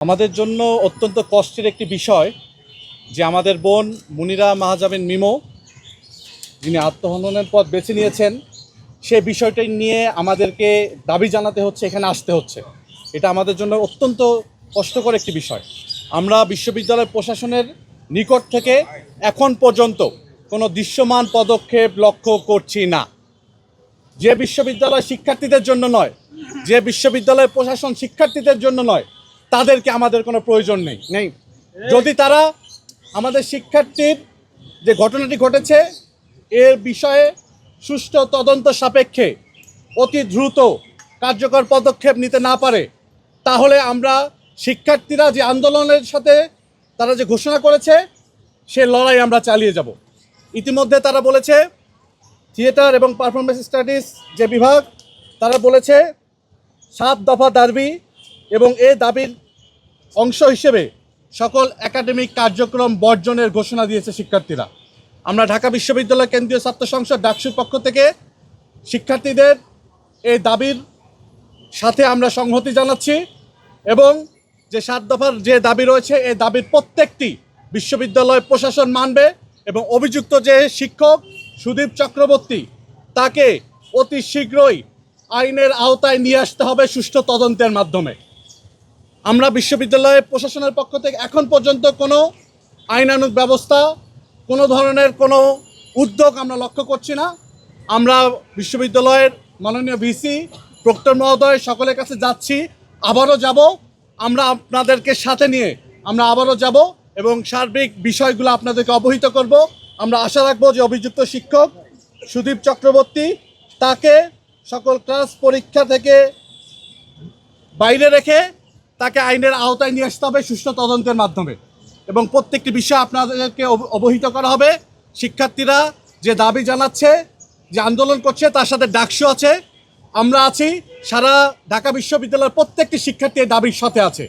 আমাদের জন্য অত্যন্ত কষ্টের একটি বিষয় যে আমাদের বোন মুনিরা মাহাজাবিন মিমো যিনি আত্মহননের পথ বেছে নিয়েছেন, সে বিষয়টি নিয়ে আমাদেরকে দাবি জানাতে হচ্ছে, এখানে আসতে হচ্ছে। এটা আমাদের জন্য অত্যন্ত কষ্টকর একটি বিষয়। আমরা বিশ্ববিদ্যালয় প্রশাসনের নিকট থেকে এখন পর্যন্ত কোনো দৃশ্যমান পদক্ষেপ লক্ষ্য করছি না। যে বিশ্ববিদ্যালয় শিক্ষার্থীদের জন্য নয়, যে বিশ্ববিদ্যালয় প্রশাসন শিক্ষার্থীদের জন্য নয়, তাদেরকে আমাদের কোনো প্রয়োজন নেই। যদি তারা আমাদের শিক্ষার্থীর যে ঘটনাটি ঘটেছে এর বিষয়ে সুষ্ঠু তদন্ত সাপেক্ষে অতি দ্রুত কার্যকর পদক্ষেপ নিতে না পারে, তাহলে আমরা শিক্ষার্থীরা যে আন্দোলনের সাথে তারা যে ঘোষণা করেছে সে লড়াই আমরা চালিয়ে যাব। ইতিমধ্যে তারা বলেছে, থিয়েটার এবং পারফরমেন্স স্টাডিজ যে বিভাগ, তারা বলেছে 7 দফা দাবি এবং এই দাবির অংশ হিসেবে সকল একাডেমিক কার্যক্রম বর্জনের ঘোষণা দিয়েছে শিক্ষার্থীরা। আমরা ঢাকা বিশ্ববিদ্যালয় কেন্দ্রীয় ছাত্র সংসদ ডাকসুর পক্ষ থেকে শিক্ষার্থীদের এই দাবির সাথে আমরা সংহতি জানাচ্ছি এবং যে 7 দফার যে দাবি রয়েছে এই দাবির প্রত্যেকটি বিশ্ববিদ্যালয় প্রশাসন মানবে এবং অভিযুক্ত যে শিক্ষক সুদীপ চক্রবর্তী তাকে অতি শীঘ্রই আইনের আওতায় নিয়ে আসতে হবে সুষ্ঠু তদন্তের মাধ্যমে। আমরা বিশ্ববিদ্যালয় প্রশাসনের পক্ষ থেকে এখন পর্যন্ত কোনো আইনানুগ ব্যবস্থা, কোনো ধরনের কোনো উদ্যোগ আমরা লক্ষ্য করছি না। আমরা বিশ্ববিদ্যালয়ের মাননীয় ভিসি, প্রক্টর মহোদয় সকলের কাছে যাচ্ছি, আবারও যাব। আমরা আপনাদেরকে সাথে নিয়ে আমরা আবারও যাব এবং সার্বিক বিষয়গুলো আপনাদেরকে অবহিত করব। আমরা আশা রাখবো যে অভিযুক্ত শিক্ষক সুদীপ চক্রবর্তী তাকে সকল ক্লাস পরীক্ষা থেকে বাইরে রেখে তাকে আইনের আওতায় নিয়ে আসতে হবে সুষ্ঠু তদন্তের মাধ্যমে এবং প্রত্যেকটি বিষয় আপনাদেরকে অবহিত করা হবে। শিক্ষার্থীরা যে দাবি জানাচ্ছে, যে আন্দোলন করছে, তার সাথে ডাকসু আছে, আমরা আছি, সারা ঢাকা বিশ্ববিদ্যালয়ের প্রত্যেকটি শিক্ষার্থী এই দাবির সাথে আছে।